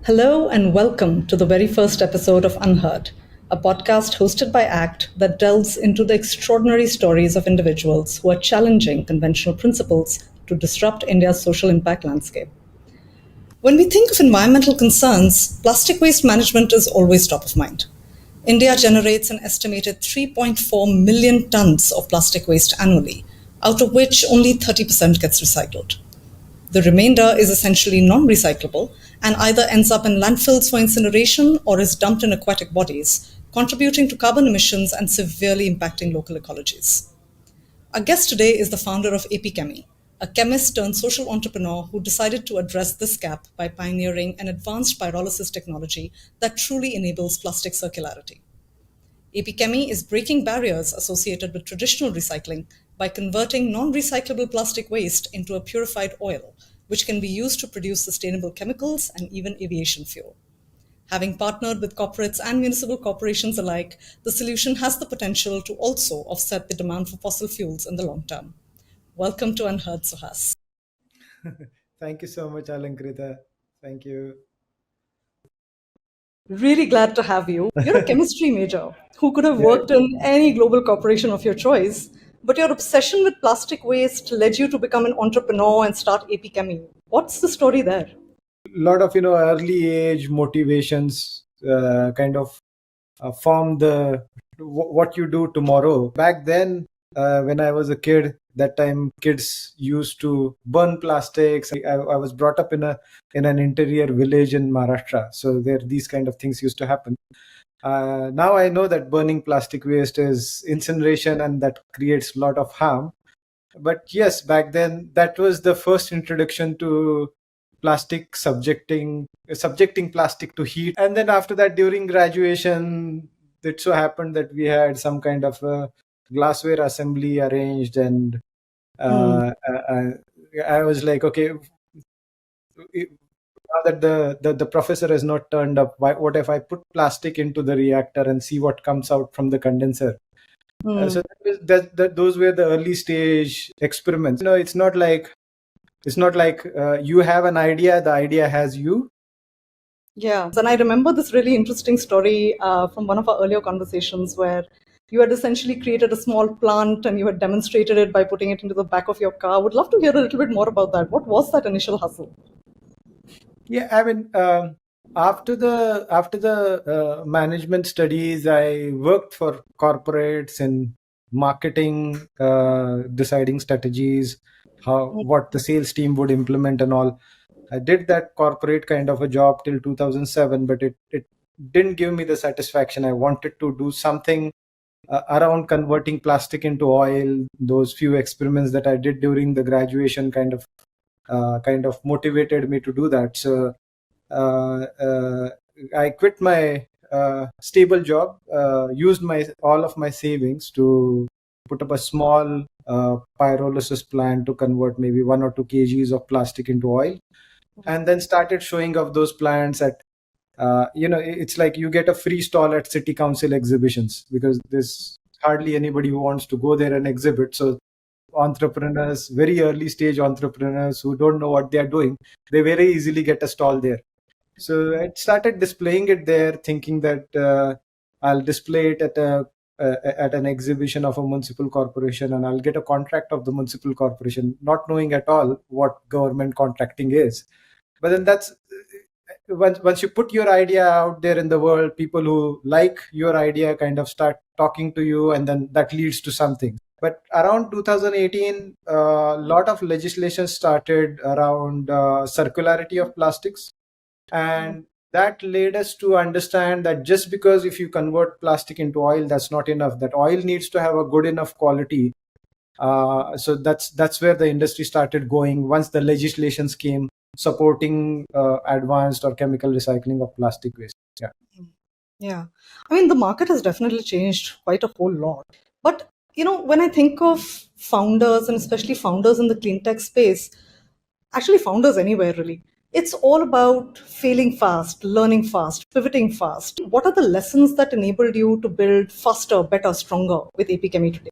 Hello and welcome to the very first episode of Unheard, a podcast hosted by ACT that delves into the extraordinary stories of individuals who are challenging conventional principles to disrupt India's social impact landscape. When we think of environmental concerns, plastic waste management is always top of mind. India generates an estimated 3.4 million tons of plastic waste annually, out of which only 30% gets recycled. The remainder is essentially non recyclable and either ends up in landfills for incineration or is dumped in aquatic bodies, contributing to carbon emissions and severely impacting local ecologies. Our guest today is the founder of APChemi, a chemist turned social entrepreneur who decided to address this gap by pioneering an advanced pyrolysis technology that truly enables plastic circularity. APChemi is breaking barriers associated with traditional recycling by converting non-recyclable plastic waste into a purified oil, which can be used to produce sustainable chemicals and even aviation fuel. Having partnered with corporates and municipal corporations alike, the solution has the potential to also offset the demand for fossil fuels in the long term. Welcome to Unheard, Suhas. Thank you so much, Alankrita. Thank you. Really glad to have you. You're a chemistry major who could have Yeah, worked in any global corporation of your choice, but your obsession with plastic waste led you to become an entrepreneur and start AP Chemi. What's the story there? lot of early age motivations kind of form the what you do tomorrow. Back then, when I was a kid, that time kids used to burn plastics. I was brought up in an interior village in Maharashtra, so there these kind of things used to happen. Now I know that burning plastic waste is incineration and that creates a lot of harm. But yes, back then that was the first introduction to plastic subjecting plastic to heat. And then after that, during graduation, it so happened that we had some kind of a glassware assembly arranged, and Hmm. I was like, okay, now that the professor has not turned up, what if I put plastic into the reactor and see what comes out from the condenser? Hmm. So those were the early stage experiments. It's not like you have an idea, the idea has you. Yeah. And I remember this really interesting story from one of our earlier conversations where you had essentially created a small plant and you had demonstrated it by putting it into the back of your car. Would love to hear a little bit more about that. What was that initial hustle? Yeah, I mean, after the management studies, I worked for corporates in marketing, deciding strategies, how what the sales team would implement and all. I did that corporate kind of a job till 2007, but it didn't give me the satisfaction. I wanted to do something around converting plastic into oil. Those few experiments that I did during the graduation kind of motivated me to do that. So I quit my stable job, used my all of my savings to put up a small pyrolysis plant to convert maybe 1 or 2 kgs of plastic into oil, and then started showing off those plants at it's like you get a free stall at city council exhibitions because there's hardly anybody who wants to go there and exhibit. So entrepreneurs, very early stage entrepreneurs who don't know what they are doing, they very easily get a stall there. So I started displaying it there, thinking that I'll display it at an exhibition of a municipal corporation, and I'll get a contract of the municipal corporation, not knowing at all what government contracting is. But then that's once you put your idea out there in the world, people who like your idea kind of start talking to you, and then that leads to something. But around 2018, a lot of legislation started around circularity of plastics, and that led us to understand that just because if you convert plastic into oil, that's not enough. That oil needs to have a good enough quality. So that's where the industry started going once the legislations came supporting advanced or chemical recycling of plastic waste. Yeah. Yeah. I mean, the market has definitely changed quite a whole lot. But, when I think of founders and especially founders in the clean tech space, actually founders anywhere really, it's all about failing fast, learning fast, pivoting fast. What are the lessons that enabled you to build faster, better, stronger with AP Chemi today?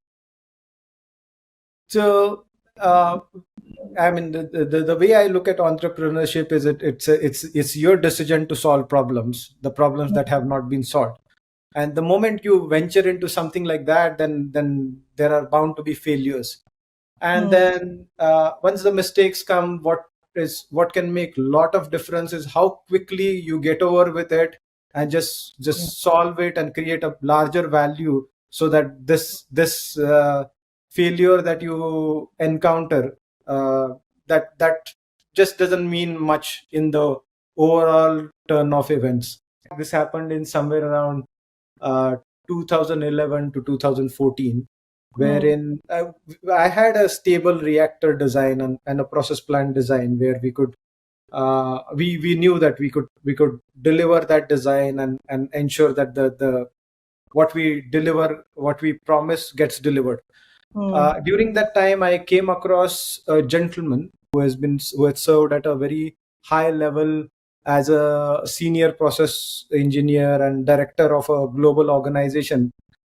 So uh, I mean, the way I look at entrepreneurship is it's your decision to solve problems, the problems that have not been solved. And the moment you venture into something like that, then there are bound to be failures. And then once the mistakes come, what can make a lot of difference is how quickly you get over with it and just solve it and create a larger value, so that this failure that you encounter, that just doesn't mean much in the overall turn of events. This happened in somewhere around uh, 2011 to 2014, wherein I had a stable reactor design and a process plant design where we knew that we could deliver that design and ensure that the what we deliver, what we promise, gets delivered. During that time, I came across a gentleman who had served at a very high level as a senior process engineer and director of a global organization.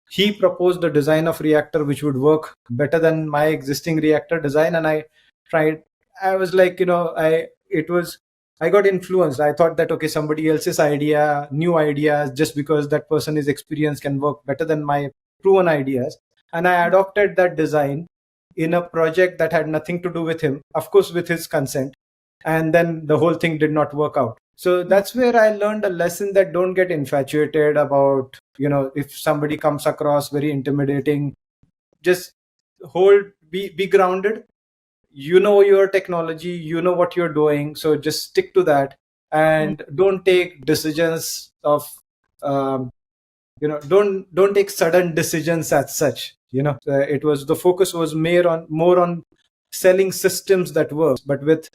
He proposed the design of reactor which would work better than my existing reactor design, and I tried. I was like, I got influenced. I thought that, okay, somebody else's idea, new ideas, just because that person is experienced, can work better than my proven ideas. And I adopted that design in a project that had nothing to do with him, of course with his consent, and then the whole thing did not work out. So that's where I learned a lesson, that don't get infatuated about, if somebody comes across very intimidating, just be grounded. You know your technology, you know what you're doing, so just stick to that, and don't take decisions of don't take sudden decisions as such. The focus was more on selling systems that work. But with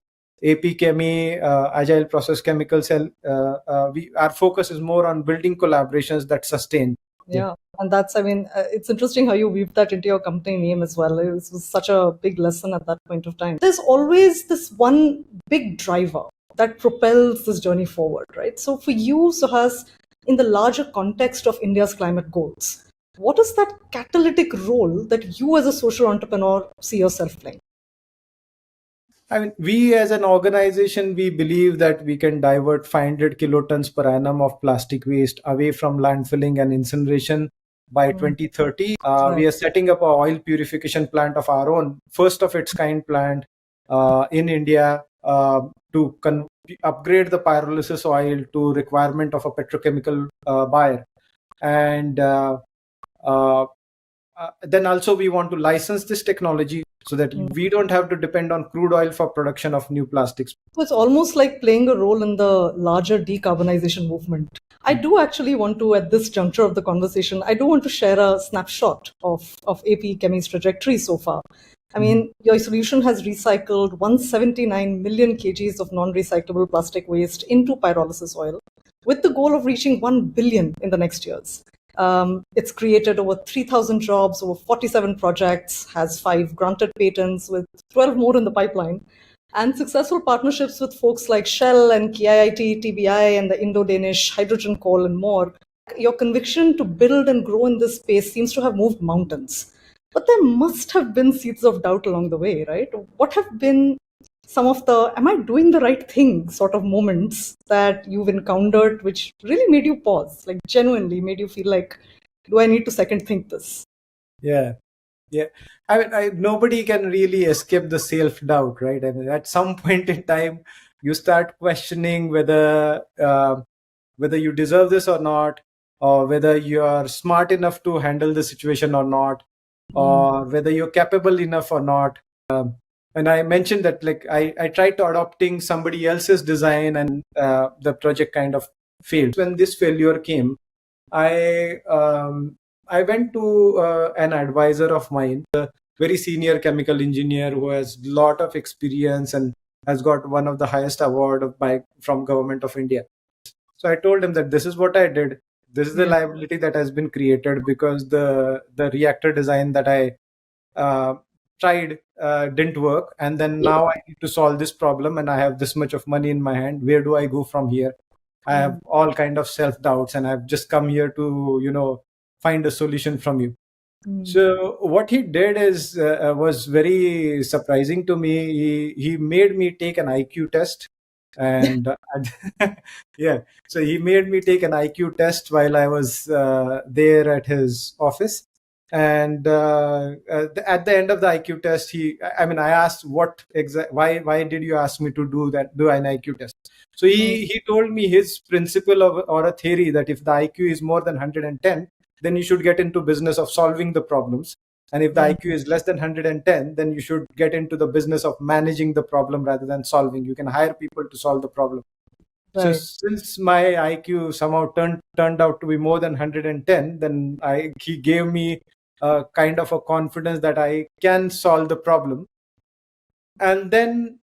APChemi, agile process chemical cell, our focus is more on building collaborations that sustain. Yeah. And that's, it's interesting how you weaved that into your company name as well. It was such a big lesson at that point of time. There's always this one big driver that propels this journey forward, right? So for you, Suhas, in the larger context of India's climate goals, what is that catalytic role that you as a social entrepreneur see yourself playing? I mean, we as an organization, we believe that we can divert 500 kilotons per annum of plastic waste away from landfilling and incineration by 2030. We are setting up an oil purification plant of our own, first of its kind plant in India, to upgrade the pyrolysis oil to requirement of a petrochemical buyer. And then also we want to license this technology so that we don't have to depend on crude oil for production of new plastics. So it's almost like playing a role in the larger decarbonization movement. I do actually want to, at this juncture of the conversation, I do want to share a snapshot of APChemi's trajectory so far. I mean, your solution has recycled 179 million kgs of non-recyclable plastic waste into pyrolysis oil, with the goal of reaching 1 billion in the next years. It's created over 3,000 jobs, over 47 projects, has 5 granted patents, with 12 more in the pipeline, and successful partnerships with folks like Shell and KIIT, TBI, and the Indo-Danish Hydrogen Coal and more. Your conviction to build and grow in this space seems to have moved mountains. But there must have been seeds of doubt along the way, right? What have been some of the, am I doing the right thing sort of moments that you've encountered, which really made you pause, like genuinely made you feel like, do I need to second think this? Yeah. I mean, nobody can really escape the self-doubt, right? I mean, at some point in time, you start questioning whether you deserve this or not, or whether you are smart enough to handle the situation or not, or whether you're capable enough or not. And I mentioned that, like, I tried to adopting somebody else's design, and the project kind of failed. When this failure came, I went to an advisor of mine, a very senior chemical engineer who has a lot of experience and has got one of the highest award from Government of India. So I told him that this is what I did. This is the liability that has been created because the reactor design that I tried didn't work, and then now I need to solve this problem, and I have this much of money in my hand. Where do I go from here? I have all kind of self doubts, and I've just come here to find a solution from you. So what he did is was very surprising to me. He made me take an IQ test, and yeah, so he made me take an IQ test while I was there at his office. And at the end of the IQ test, I mean, I asked why did you ask me to do an IQ test? So he told me his principle or a theory that if the IQ is more than 110, then you should get into business of solving the problems. And if the IQ is less than 110, then you should get into the business of managing the problem rather than solving. You can hire people to solve the problem. So Right. since my IQ somehow turned out to be more than 110, then he gave me a kind of a confidence that I can solve the problem. And then,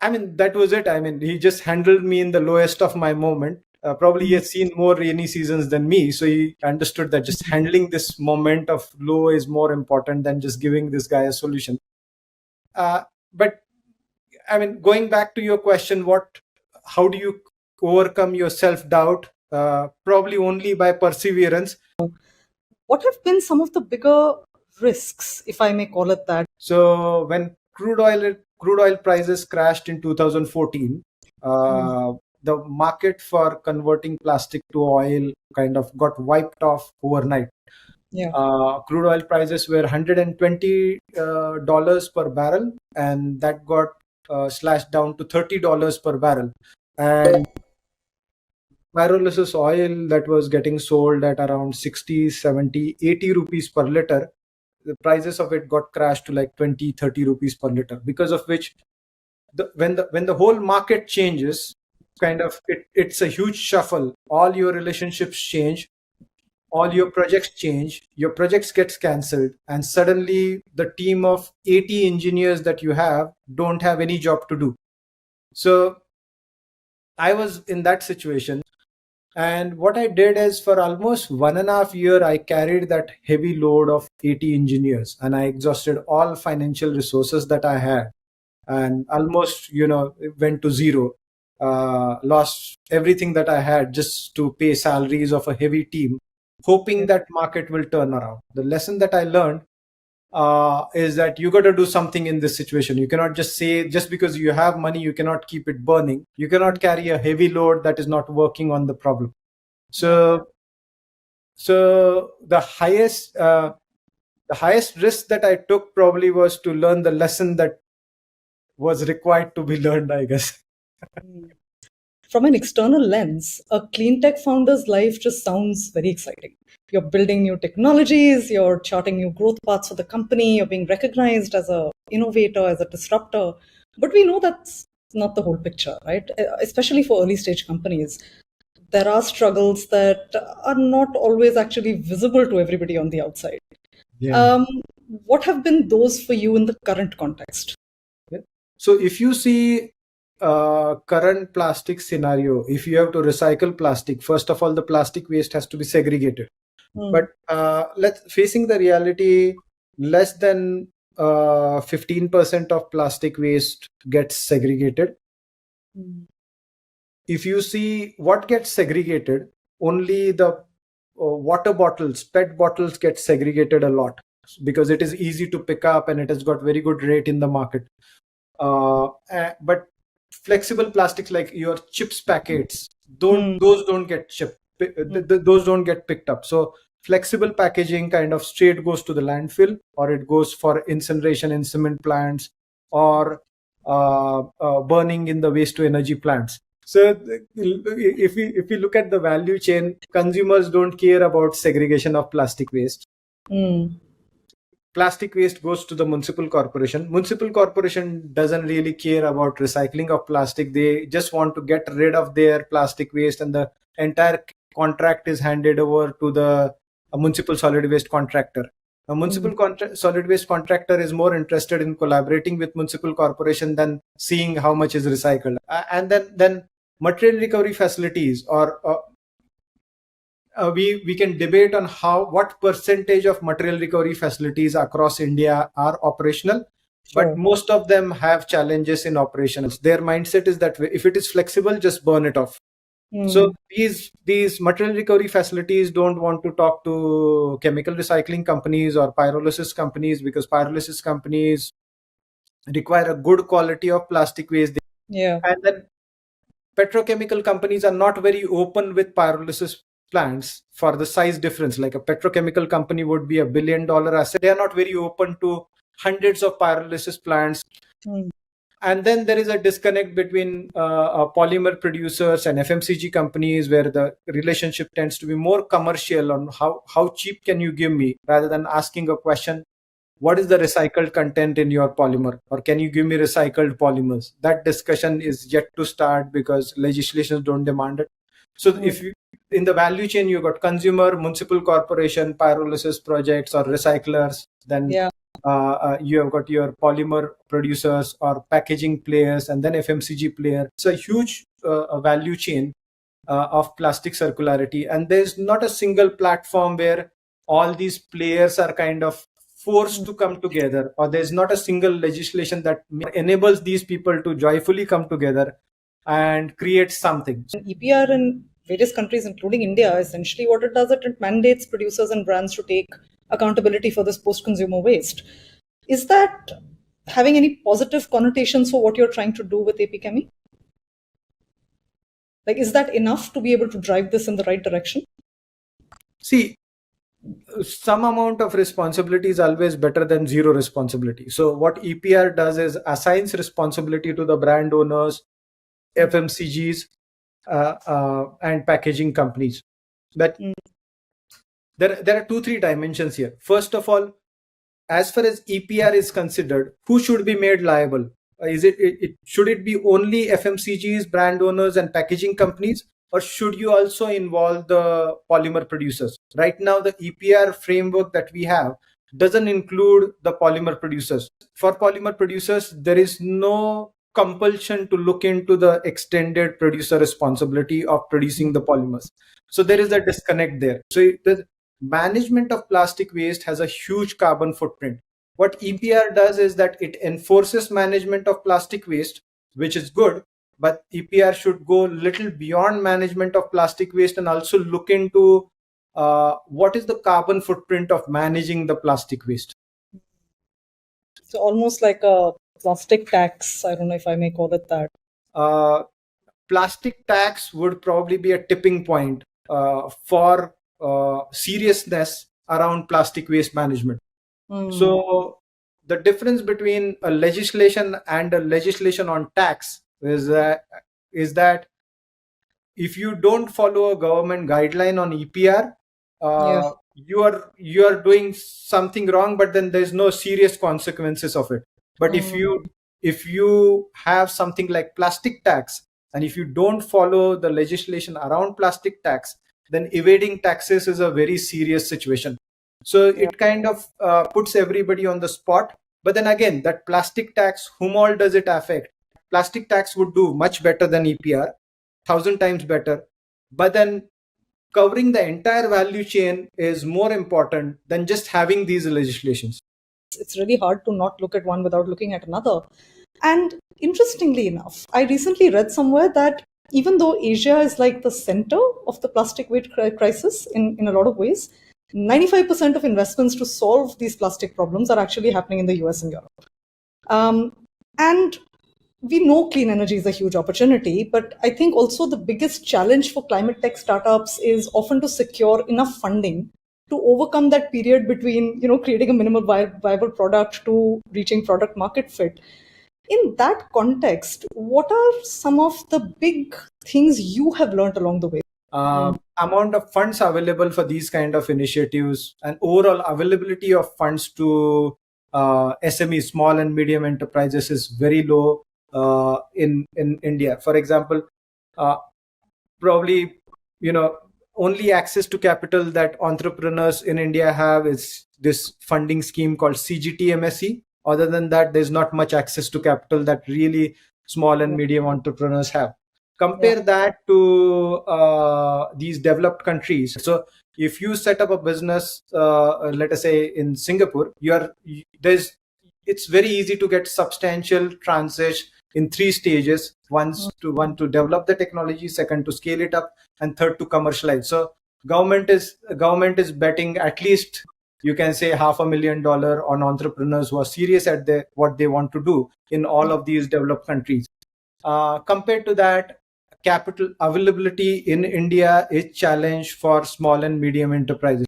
I mean, that was it. I mean, he just handled me in the lowest of my moment. Probably he has seen more rainy seasons than me, so he understood that just handling this moment of low is more important than just giving this guy a solution. But I mean, going back to your question, how do you overcome your self-doubt? Probably only by perseverance. What have been some of the bigger risks, if I may call it that? So when crude oil prices crashed in 2014, the market for converting plastic to oil kind of got wiped off overnight. Yeah. Crude oil prices were $120 per barrel, and that got slashed down to $30 per barrel. And pyrolysis oil that was getting sold at around 60, 70, 80 rupees per liter, the prices of it got crashed to like 20, 30 rupees per liter, because of which when the whole market changes, kind of it's a huge shuffle. All your relationships change, all your projects change, your projects gets cancelled, and suddenly the team of 80 engineers that you don't have any job to do. So I was in that situation. And what I did is, for almost 1.5 years, I carried that heavy load of 80 engineers, and I exhausted all financial resources that I had, and almost, went to zero. Lost everything that I had just to pay salaries of a heavy team, hoping that market will turn around. The lesson that I learned is that you got to do something in this situation. You cannot just say, just because you have money, you cannot keep it burning. You cannot carry a heavy load that is not working on the problem. So the highest risk that I took probably was to learn the lesson that was required to be learned, I guess. From an external lens, a clean tech founder's life just sounds very exciting. You're building new technologies, you're charting new growth paths for the company, you're being recognized as an innovator, as a disruptor. But we know that's not the whole picture, right? Especially for early stage companies. There are struggles that are not always actually visible to everybody on the outside. Yeah. What have been those for you in the current context? So if you see current plastic scenario, if you have to recycle plastic, first of all, the plastic waste has to be segregated. But facing the reality, less than 15% of plastic waste gets segregated. If you see what gets segregated, only the water bottles, PET bottles get segregated a lot, because it is easy to pick up and it has got very good rate in the market. But flexible plastics like your chips packets, those don't get those don't get picked up. So flexible packaging kind of straight goes to the landfill, or it goes for incineration in cement plants, or burning in the waste to energy plants. So if we look at the value chain, consumers don't care about segregation of plastic waste. Plastic waste goes to the municipal corporation. Municipal corporation doesn't really care about recycling of plastic. They just want to get rid of their plastic waste, and the entire contract is handed over to the municipal solid waste contractor. A municipal solid waste contractor is more interested in collaborating with municipal corporation than seeing how much is recycled. And then material recovery facilities, or we can debate on what percentage of material recovery facilities across India are operational, but most of them have challenges in operations. Their mindset is that if it is flexible, just burn it off. So these material recovery facilities don't want to talk to chemical recycling companies or pyrolysis companies, because pyrolysis companies require a good quality of plastic waste. Yeah. And then petrochemical companies are not very open with pyrolysis plants for the size difference. Like a petrochemical company would be $1 billion asset. They are not very open to hundreds of pyrolysis plants. And then there is a disconnect between polymer producers and FMCG companies, where the relationship tends to be more commercial on how cheap can you give me, rather than asking a question, what is the recycled content in your polymer, or can you give me recycled polymers? That discussion is yet to start because legislations don't demand it. So if you, in the value chain, you got consumer, municipal corporation, pyrolysis projects, or recyclers, then you have got your polymer producers or packaging players, and then FMCG player. It's a huge value chain of plastic circularity, and there's not a single platform where all these players are kind of forced to come together, or there's not a single legislation that enables these people to joyfully come together and create something. EPR in various countries, including India, essentially what it does is it mandates producers and brands to take accountability for this post-consumer waste. Is that having any positive connotations for what you're trying to do with APChemi? Like, is that enough to be able to drive this in the right direction? See, some amount of responsibility is always better than zero responsibility. So what EPR does is assigns responsibility to the brand owners, FMCGs, and packaging companies. But there are 2-3 dimensions here. First of all, as far as EPR is considered, who should be made liable? Should it be only FMCGs, brand owners, and packaging companies, or should you also involve the polymer producers? Right now, the EPR framework that we have doesn't include the polymer producers. For polymer producers, there is no compulsion to look into the extended producer responsibility of producing the polymers. So there is a disconnect there. So the management of plastic waste has a huge carbon footprint. What EPR does is that it enforces management of plastic waste, which is good, but EPR should go a little beyond management of plastic waste and also look into what is the carbon footprint of managing the plastic waste. So almost like a plastic tax. I don't know if I may call it that. Plastic tax would probably be a tipping point for seriousness around plastic waste management. So the difference between a legislation and a legislation on tax is that if you don't follow a government guideline on EPR, you are doing something wrong, but then there's no serious consequences of it. But if you have something like plastic tax, and if you don't follow the legislation around plastic tax, then evading taxes is a very serious situation. So it kind of puts everybody on the spot. But then again, that plastic tax, whom all does it affect? Plastic tax would do much better than EPR, 1,000 times better. But then covering the entire value chain is more important than just having these legislations. It's really hard to not look at one without looking at another. And interestingly enough, I recently read somewhere that even though Asia is like the center of the plastic waste crisis in a lot of ways, 95% of investments to solve these plastic problems are actually happening in the US and Europe. And we know clean energy is a huge opportunity, but I think also the biggest challenge for climate tech startups is often to secure enough funding to overcome that period between, creating a minimal viable product to reaching product market fit. In that context, what are some of the big things you have learned along the way? Amount of funds available for these kind of initiatives, and overall availability of funds to SME, small and medium enterprises, is very low in India. For example, probably only access to capital that entrepreneurs in India have is this funding scheme called CGTMSE. Other than that, there's not much access to capital that really small and medium entrepreneurs have. Compare that to these developed countries. So if you set up a business, let us say in Singapore, it's very easy to get substantial in 3 stages. One to develop the technology, second to scale it up, and third to commercialize. So government is betting at least, you can say, $500,000 on entrepreneurs who are serious at what they want to do in all of these developed countries. Compared to that, capital availability in India is challenged for small and medium enterprises.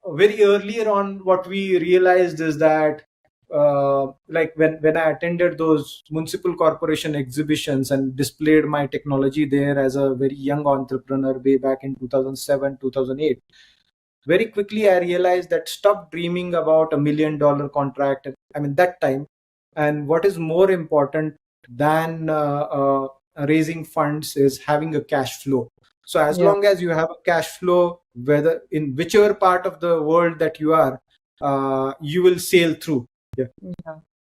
Very earlier on, what we realized is that like when I attended those municipal corporation exhibitions and displayed my technology there as a very young entrepreneur way back in 2007, 2008, very quickly I realized that stop dreaming about $1 million contract. I mean, that time. And what is more important than raising funds is having a cash flow. So as long as you have a cash flow, whether in whichever part of the world that you are, you will sail through.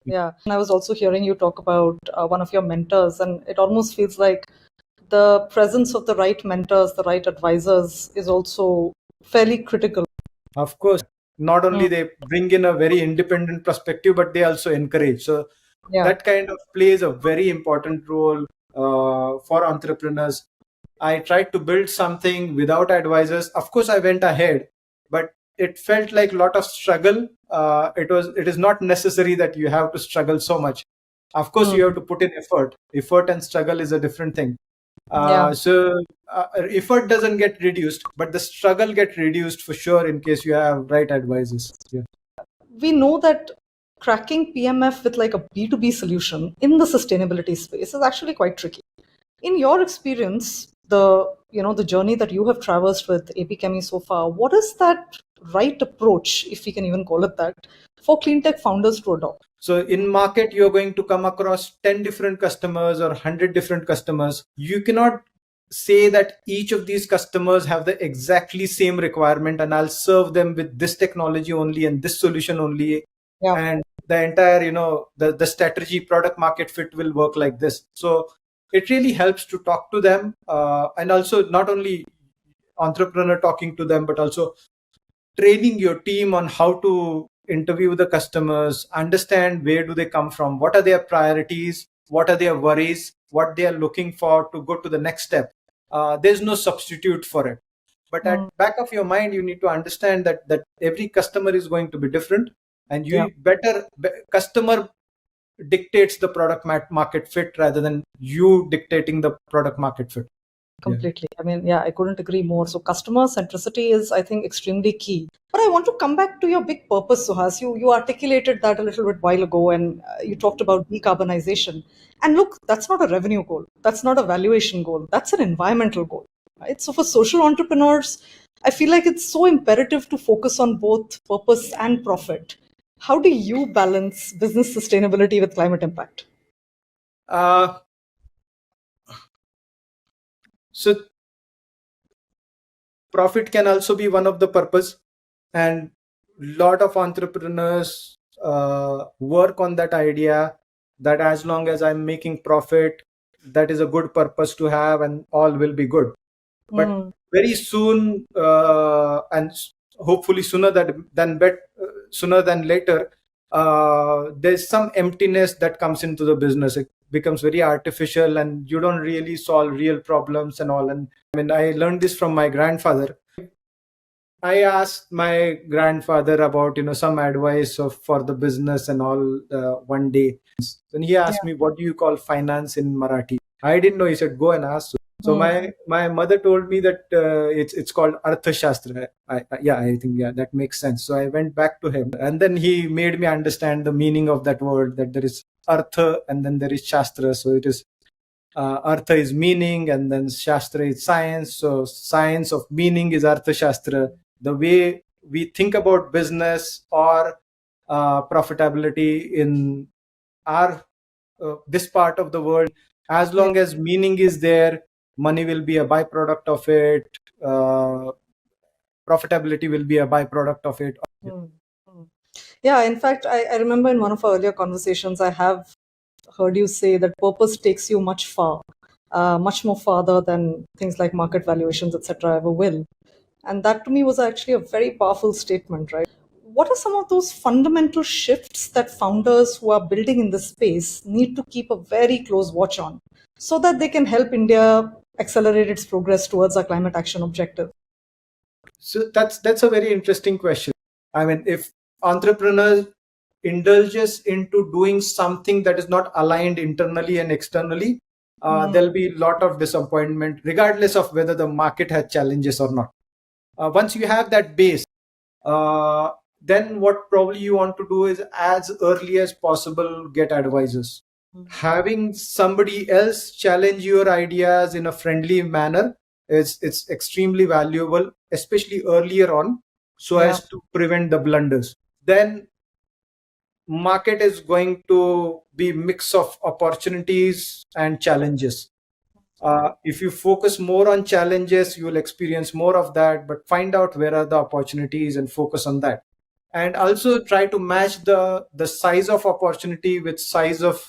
Yeah. And I was also hearing you talk about one of your mentors, and it almost feels like the presence of the right mentors, the right advisors is also fairly critical. Of course, not only they bring in a very independent perspective, but they also encourage. So that kind of plays a very important role for entrepreneurs. I tried to build something without advisors. Of course, I went ahead, but it felt like a lot of struggle. It is not necessary that you have to struggle so much. Of course, you have to put in effort. Effort and struggle is a different thing. So effort doesn't get reduced, but the struggle gets reduced for sure in case you have right advisors. We know that cracking PMF with like a B2B solution in the sustainability space is actually quite tricky. In your experience, the journey that you have traversed with APChemi so far, what is that right approach, if we can even call it that, for clean tech founders to adopt? So in market, you're going to come across 10 different customers or 100 different customers. You cannot say that each of these customers have the exactly same requirement and I'll serve them with this technology only and this solution only. And the entire, the strategy product market fit will work like this. So it really helps to talk to them, and also not only entrepreneur talking to them, but also training your team on how to interview the customers, understand where do they come from, what are their priorities, what are their worries, what they are looking for to go to the next step. There's no substitute for it. But at back of your mind, you need to understand that every customer is going to be different, and customer dictates the product market fit rather than you dictating the product market fit. Completely. I mean, I couldn't agree more. So customer centricity is, I think, extremely key. But I want to come back to your big purpose, Suhas. You articulated that a little bit while ago, and you talked about decarbonization. And look, that's not a revenue goal. That's not a valuation goal. That's an environmental goal. Right? So for social entrepreneurs, I feel like it's so imperative to focus on both purpose and profit. How do you balance business sustainability with climate impact? So profit can also be one of the purpose, and lot of entrepreneurs work on that idea that as long as I'm making profit, that is a good purpose to have and all will be good. But very soon, and hopefully sooner than later, there's some emptiness that comes into the business. It becomes very artificial and you don't really solve real problems and all. And I mean, I learned this from my grandfather. I asked my grandfather about some advice for the business and all one day. Then he asked me, what do you call finance in Marathi? I didn't know. He said, go and ask. So my mother told me that it's called Arthashastra. I think that makes sense. So I went back to him, and then he made me understand the meaning of that word, that there is Artha and then there is Shastra. So it is Artha is meaning, and then Shastra is science. So science of meaning is Arthashastra. The way we think about business or profitability in our this part of the world, as long as meaning is there, money will be a byproduct of it. Profitability will be a byproduct of it. Yeah, in fact, I remember in one of our earlier conversations, I have heard you say that purpose takes you much more farther than things like market valuations, etc. ever will. And that to me was actually a very powerful statement, right? what are some of those fundamental shifts that founders who are building in this space need to keep a very close watch on so that they can help India accelerate its progress towards our climate action objective? So that's a very interesting question. I mean, if entrepreneurs indulges into doing something that is not aligned internally and externally, there'll be a lot of disappointment, regardless of whether the market has challenges or not. Once you have that base, uh, then what probably you want to do is as early as possible get advisors. Having somebody else challenge your ideas in a friendly manner is it's extremely valuable, especially earlier on, so as to prevent the blunders. Then market is going to be mix of opportunities and challenges. If you focus more on challenges, you will experience more of that, but find out where are the opportunities and focus on that. And also try to match the size of opportunity with size of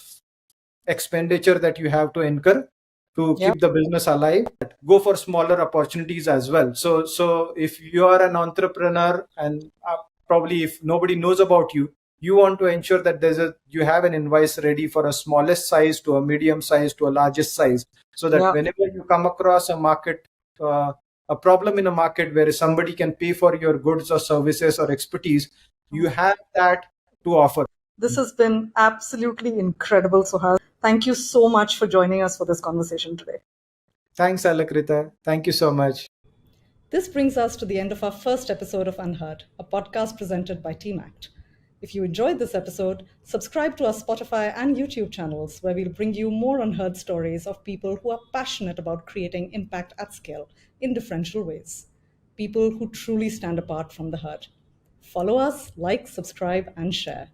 expenditure that you have to incur to keep the business alive. Go for smaller opportunities as well. So if you are an entrepreneur and probably if nobody knows about you, you want to ensure that you have an invoice ready for a smallest size to a medium size to a largest size, so that whenever you come across a market, a problem in a market where somebody can pay for your goods or services or expertise, you have that to offer. This has been absolutely incredible, Suhas. Thank you so much for joining us for this conversation today. Thanks, Alankrita. Thank you so much. This brings us to the end of our first episode of Unheard, a podcast presented by Team Act. If you enjoyed this episode, subscribe to our Spotify and YouTube channels, where we'll bring you more unheard stories of people who are passionate about creating impact at scale in differential ways. People who truly stand apart from the herd. Follow us, like, subscribe, and share.